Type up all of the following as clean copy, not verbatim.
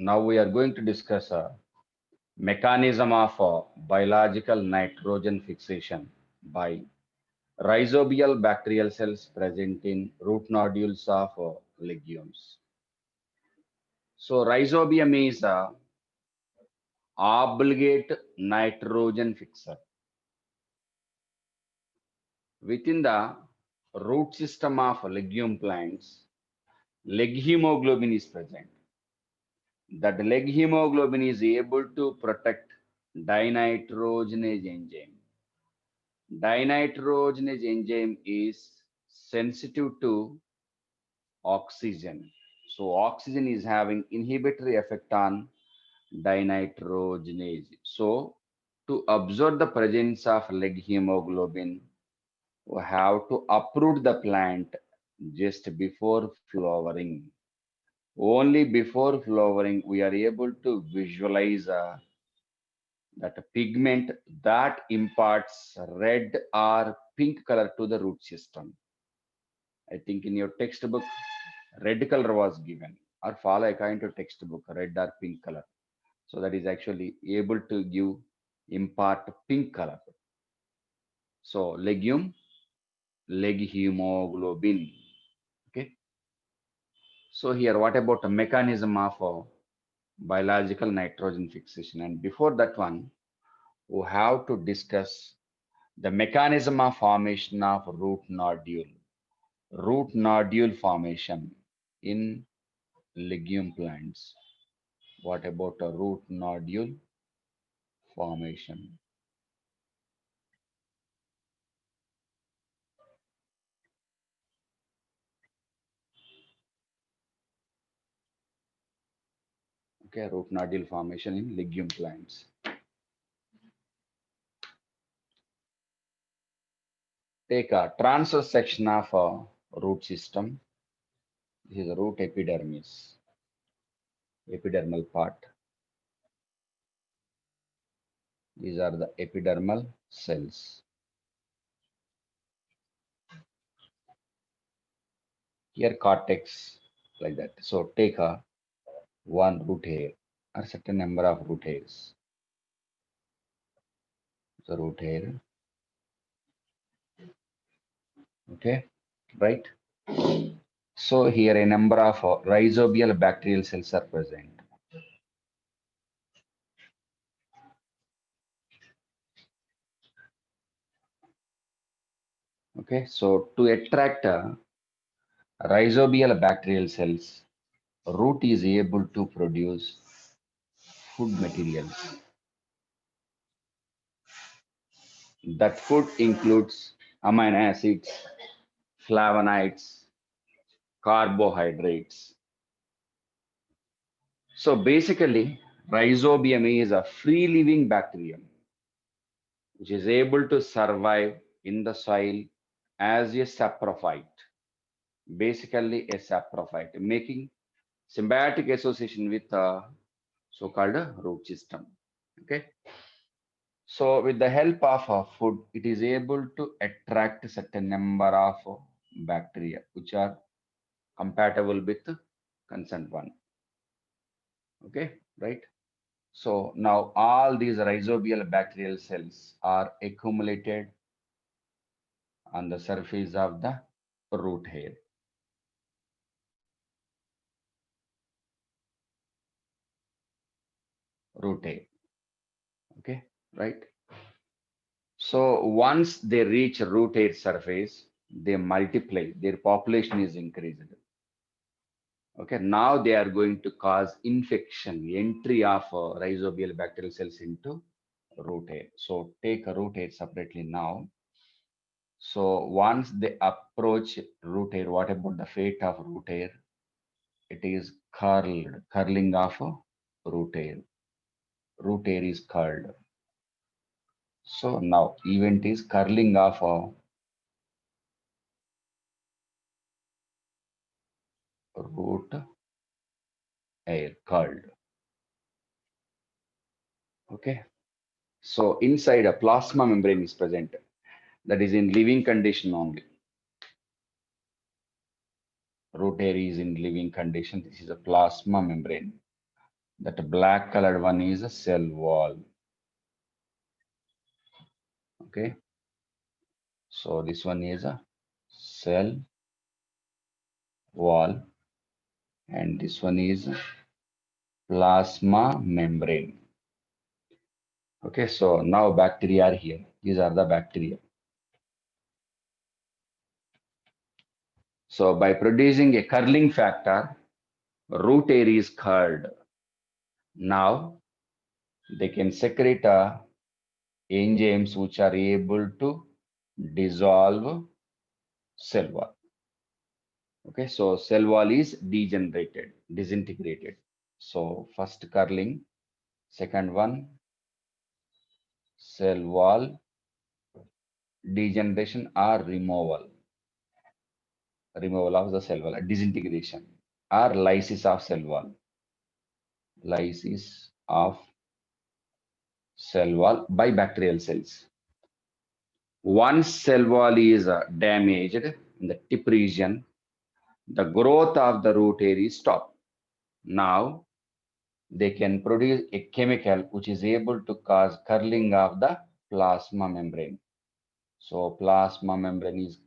Now we are going to discuss a mechanism of biological nitrogen fixation by rhizobial bacterial cells present in root nodules of legumes. So rhizobium is a obligate nitrogen fixer. Within the root system of legume plants, leg hemoglobin is present. That leg hemoglobin is able to protect dinitrogenase enzyme. Dinitrogenase enzyme is sensitive to oxygen. So oxygen is having inhibitory effect on dinitrogenase. So to observe the presence of leg hemoglobin, we have to uproot the plant just before flowering. Only before flowering, we are able to visualize that pigment that imparts red or pink color to the root system. I think in your textbook, red color was given, or follow according to textbook, red or pink color. So that is actually able to give impart pink color. So legume, leg hemoglobin. Okay. So here, what about the mechanism of biological nitrogen fixation? And before that one, we have to discuss the mechanism of formation of root nodule. Root nodule formation in legume plants. What about a root nodule formation? Okay, root nodule formation in legume plants. Take a transverse section of a root system. This is a root epidermis, epidermal part. These are the epidermal cells. Here cortex like that. So take a one root hair or certain number of root hairs. The root hair. Okay, right? So here a number of rhizobial bacterial cells are present. Okay, so to attract rhizobial bacterial cells, root is able to produce food materials. That food includes amino acids, flavonoids, carbohydrates. So basically, rhizobium is a free living bacterium which is able to survive in the soil as a saprophyte, basically a saprophyte, making symbiotic association with the so-called root system. Okay. So with the help of food, it is able to attract a certain number of bacteria which are compatible with the concerned one. Okay, right? So now all these rhizobial bacterial cells are accumulated on the surface of the root hair. Root hair. Okay, right? So once they reach root hair surface, they multiply, their population is increased. Okay, now they are going to cause infection, entry of rhizobial bacterial cells into root hair. So take a root hair separately now. So once they approach root hair, what about the fate of root hair? It is curled, curling of root hair. Root hair is curled. So now event is curling of root hair, curled. Okay. So inside a plasma membrane is present. That is in living condition only. Root hair is in living condition. This is a plasma membrane. That black colored one is a cell wall. Okay. So this one is a cell wall, and this one is plasma membrane. Okay, so now bacteria are here. These are the bacteria. So by producing a curling factor, root area is curled. Now they can secrete enzymes which are able to dissolve cell wall. Okay, so cell wall is degenerated, disintegrated. So first curling, second one cell wall degeneration or removal of the cell wall, disintegration or lysis of cell wall, lysis of cell wall by bacterial cells. Once cell wall is damaged in the tip region, the growth of the root area stops. Now they can produce a chemical which is able to cause curling of the plasma membrane. So plasma membrane is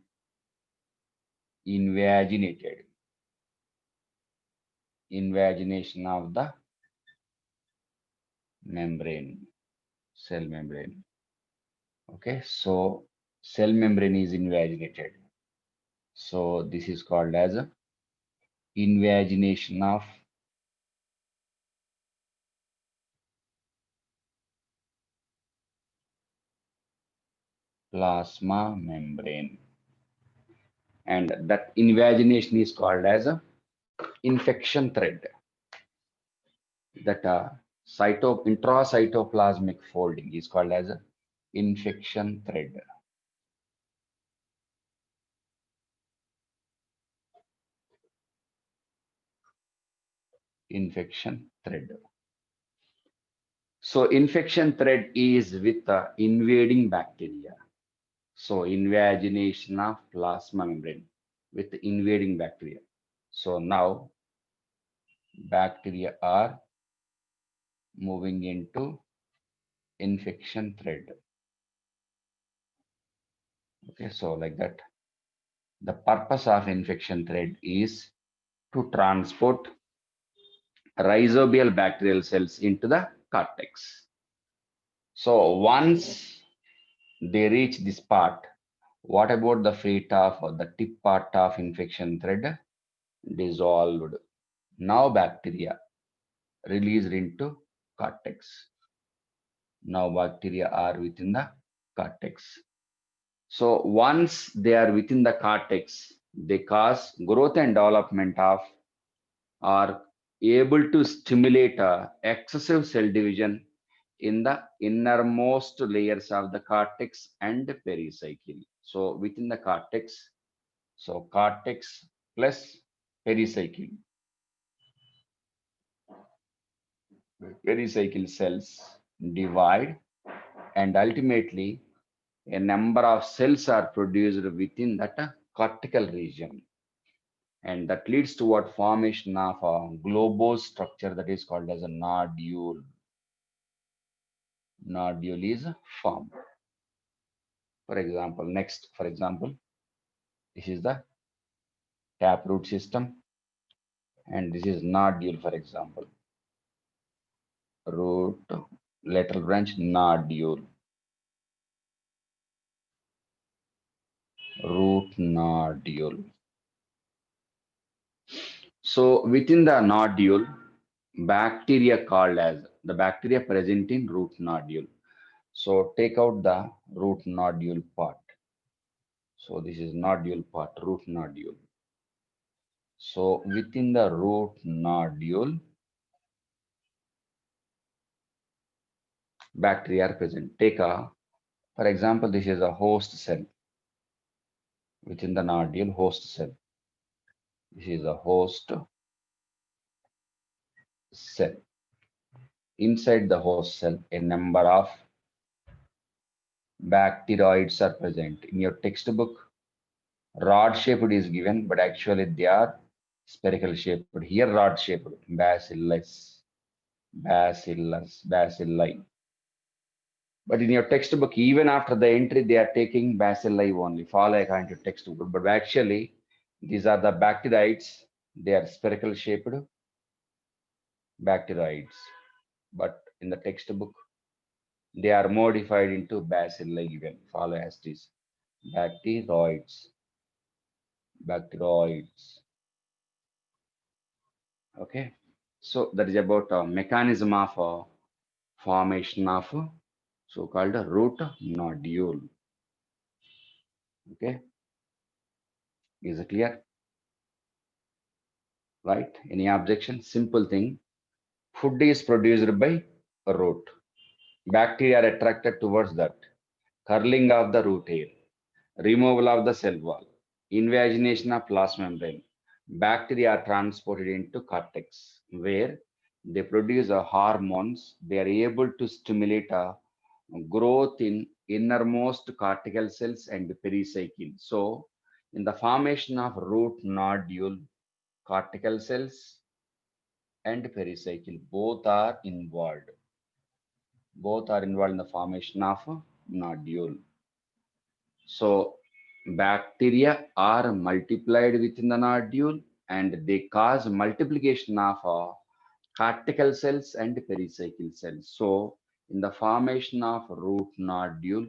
invaginated. Invagination of the membrane, cell membrane. Okay, so cell membrane is invaginated. So this is called as a invagination of plasma membrane. And that invagination is called as a infection thread. That intracytoplasmic folding is called as a infection thread. Infection thread. So infection thread is with the invading bacteria. So invagination of plasma membrane with the invading bacteria. So now bacteria are moving into infection thread. Okay, so like that. The purpose of infection thread is to transport rhizobial bacterial cells into the cortex. So once they reach this part, what about the fate of or the tip part of infection thread? Dissolved. Now bacteria released into cortex. Now bacteria are within the cortex. So once they are within the cortex, they cause growth and development of are able to stimulate excessive cell division in the innermost layers of the cortex and pericycle. So within the cortex, so cortex plus pericycle. Pericycle cells divide and ultimately a number of cells are produced within that cortical region, and that leads to what formation of a globose structure that is called as a nodule. Nodule is formed. For example, next, for example, this is the taproot system, and this is nodule, for example, root, lateral branch, nodule, root nodule. So within the nodule, bacteria called as the bacteria present in root nodule. So take out the root nodule part. So this is nodule part, root nodule. So within the root nodule, bacteria are present. For example, this is a host cell within the nodule, host cell. This is a host cell. Inside the host cell, a number of bacteroids are present. In your textbook, rod shaped is given, but actually they are spherical shaped. Here, rod shaped, bacillus. bacilli. But in your textbook, even after the entry, they are taking bacilli only. Follow according to textbook. But actually, these are the bacteroids. They are spherical shaped bacteroids. But in the textbook, they are modified into bacilli even. Follow as this. Bacteroids. Bacteroids. Okay. So that is about mechanism of formation of so-called root nodule. Okay. Is it clear? Right? Any objection? Simple thing. Food is produced by a root. Bacteria are attracted towards that. Curling of the root hair, removal of the cell wall, invagination of plasma membrane. Bacteria are transported into cortex, where they produce hormones. They are able to stimulate growth in innermost cortical cells and pericycle. So, in the formation of root nodule, cortical cells and pericycle both are involved in the formation of a nodule. So bacteria are multiplied within the nodule and they cause multiplication of cortical cells and pericycle cells. So in the formation of root nodule,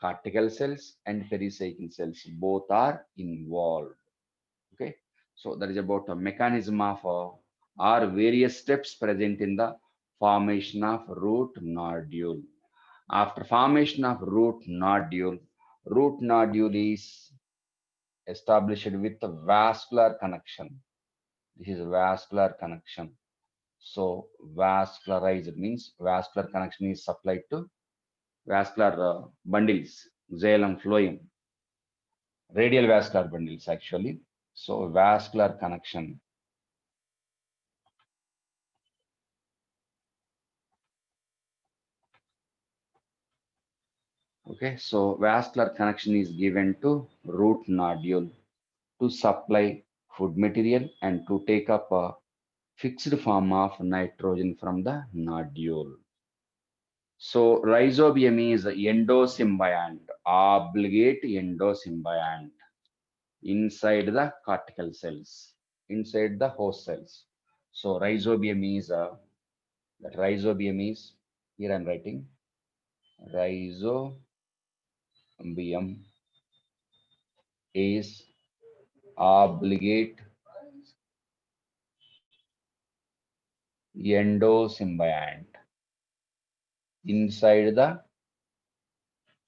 cortical cells and pericycle cells both are involved. Okay, so that is about a mechanism of or various steps present in the formation of root nodule. After formation of root nodule is established with a vascular connection. This is a vascular connection. So vascularized means vascular connection is supplied to vascular bundles, xylem, phloem, radial vascular bundles actually. So vascular connection. Okay, so vascular connection is given to root nodule to supply food material and to take up a fixed form of nitrogen from the nodule. So rhizobium is endosymbiont, obligate endosymbiont inside the cortical cells, inside the host cells. So rhizobium is that rhizobium is here I'm writing rhizobium is obligate endosymbiont inside the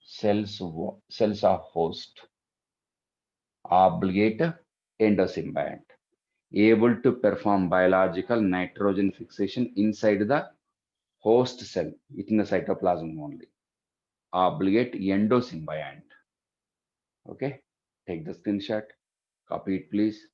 cells of host, obligate endosymbiont, able to perform biological nitrogen fixation inside the host cell within the cytoplasm only, obligate endosymbiont. Okay, take the screenshot, copy it please.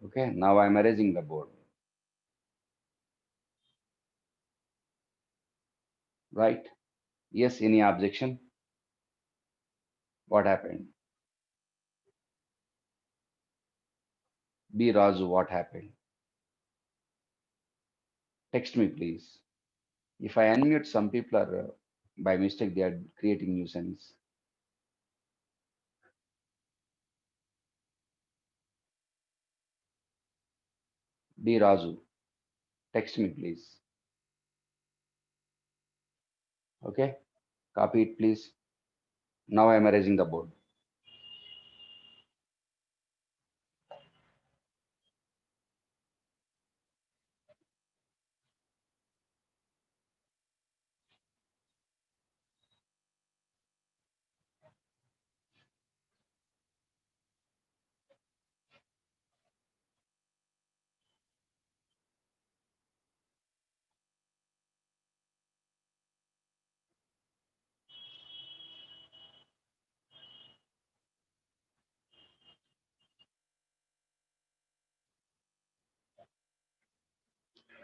Okay, now I'm erasing the board. Right? Yes, any objection? What happened? B Raju, what happened? Text me please. If I unmute, some people are by mistake they are creating nuisance. B Raju, text me please. Okay, copy it please. Now I am erasing the board.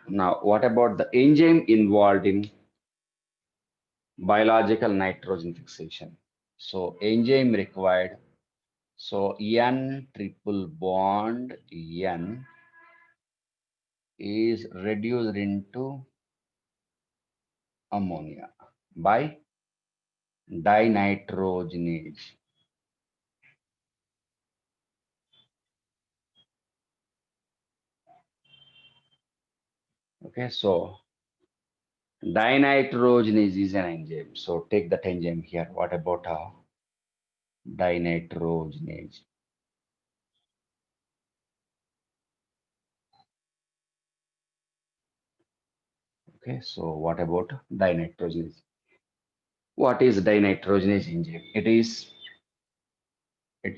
Now, what about the enzyme involved in biological nitrogen fixation. So enzyme required. So N triple bond N is reduced into ammonia by dinitrogenase. Okay, so dinitrogenase is an enzyme. So take that enzyme here. What about dinitrogenase? Okay, so what about dinitrogenase? What is dinitrogenase enzyme? It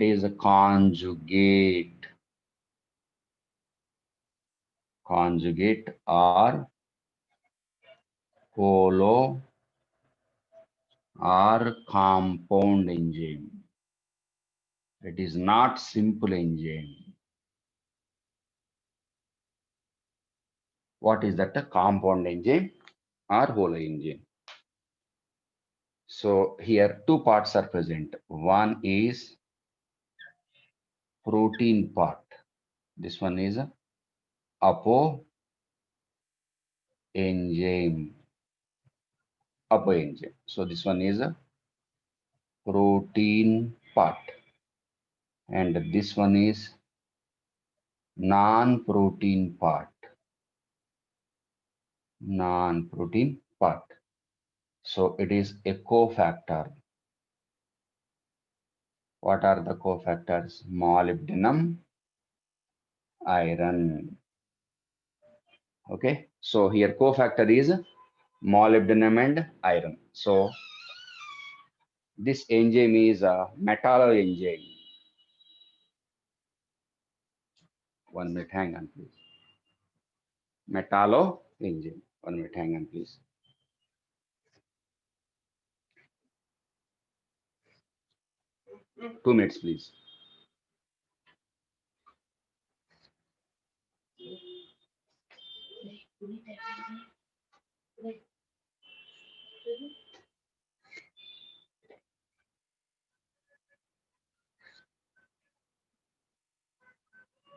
is a conjugate or holo or compound enzyme. It is not simple enzyme. What is that? A compound enzyme or holo enzyme? So here two parts are present. One is protein part. This one is apo enzyme. Apo enzyme. So this one is a protein part, and this one is non-protein part. Non-protein part. So it is a cofactor. What are the cofactors? Molybdenum, iron. Okay. So here cofactor is molybdenum and iron. So this enzyme is a metalloenzyme. 1 minute, hang on, please. Metalloenzyme. 1 minute, hang on, please. 2 minutes, please.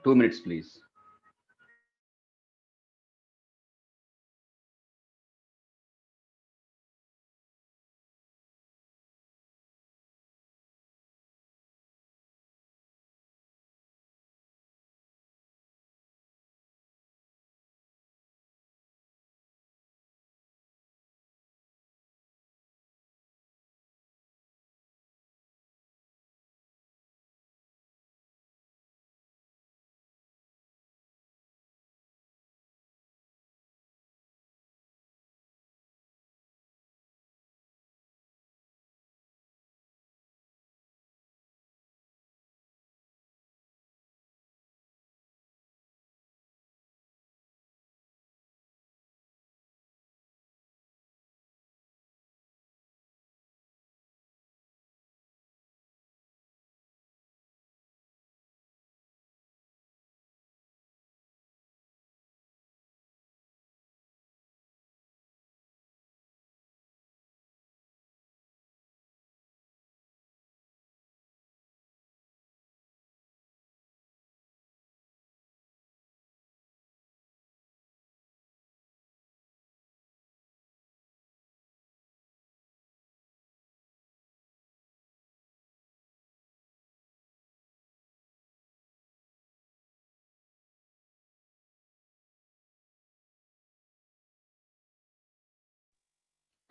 2 minutes, please.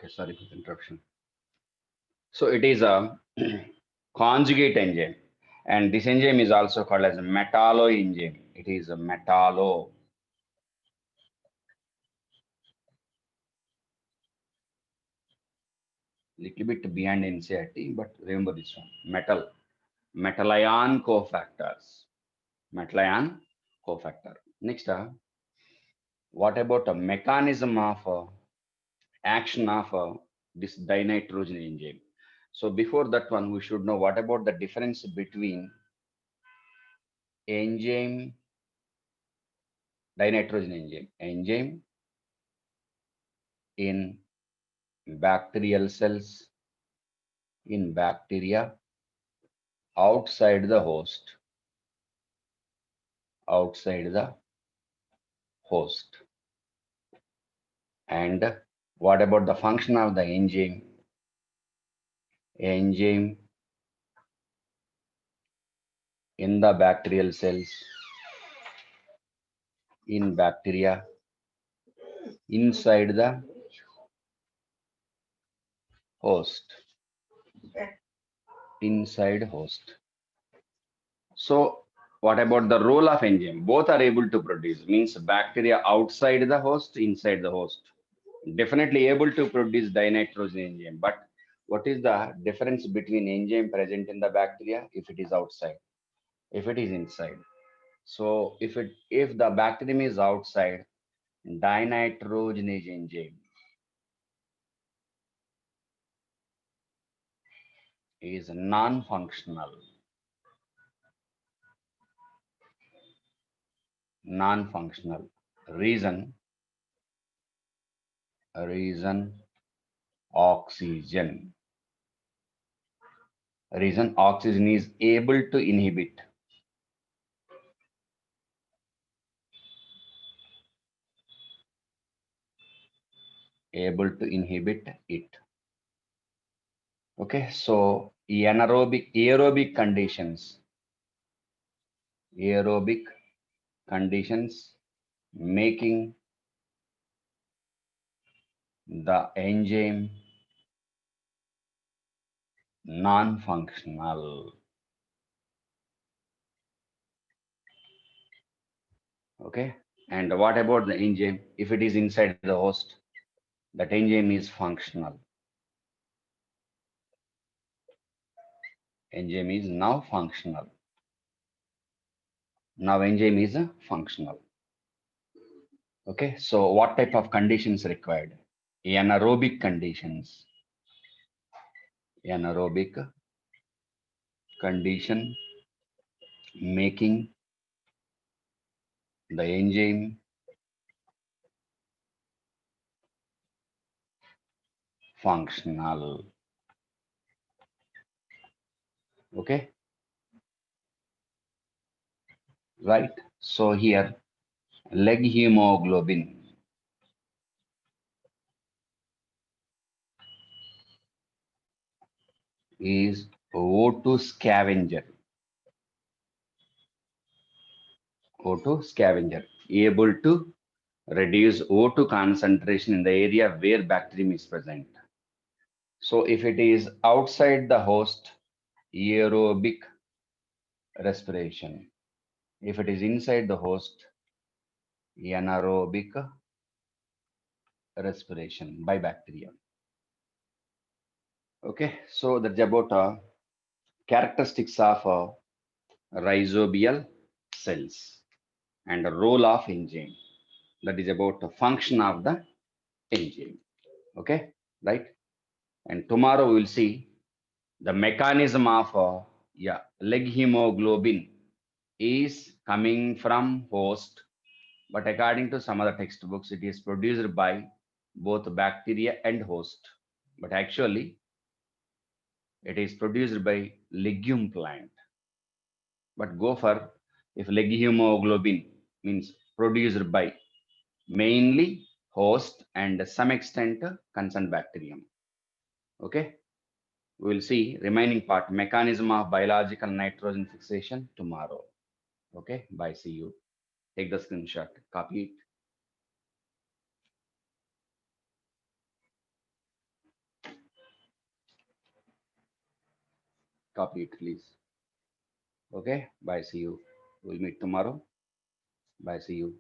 Okay, sorry for the interruption. So it is a conjugate enzyme, and this enzyme is also called as a metalloenzyme. It is a metallo. Little bit behind NCERT, but remember this one. Metal ion cofactors. Metal ion cofactor. Next, what about the mechanism of action of this dinitrogen enzyme? So before that one, we should know what about the difference between enzyme, dinitrogen enzyme in bacterial cells in bacteria outside the host, outside the host. And what about the function of the enzyme? Enzyme in the bacterial cells, in bacteria, inside the host, inside host. So what about the role of enzyme? Both are able to produce, means bacteria outside the host, inside the host. Definitely able to produce dinitrogen enzyme, but what is the difference between enzyme present in the bacteria if it is outside, if it is inside? So if the bacterium is outside, dinitrogenase enzyme is non-functional. Non-functional. Reason, reason oxygen. Reason oxygen is able to inhibit. Able to inhibit it. Okay, so aerobic conditions. Aerobic conditions making the enzyme non-functional. Okay, and what about the enzyme? If it is inside the host, that enzyme is functional. Enzyme is now functional. Now enzyme is functional. Okay, so what type of conditions required? Anaerobic conditions. Anaerobic condition making the enzyme functional. Okay, right? So here, leg hemoglobin is O2 scavenger. O2 scavenger, able to reduce O2 concentration in the area where bacterium is present. So if it is outside the host, aerobic respiration. If it is inside the host, anaerobic respiration by bacteria. Okay, so that's about characteristics of rhizobial cells and the role of enzyme. That is about the function of the enzyme. Okay, right? And tomorrow we will see the mechanism of leg hemoglobin is coming from host, but according to some other textbooks, it is produced by both bacteria and host. But actually, it is produced by legume plant. But go for if leg hemoglobin means produced by mainly host and some extent concerned bacterium. Okay, we will see remaining part mechanism of biological nitrogen fixation tomorrow. Okay, bye. See you. Take the screenshot, copy it. Copy it, please. Okay, bye. See you. We'll meet tomorrow. Bye. See you.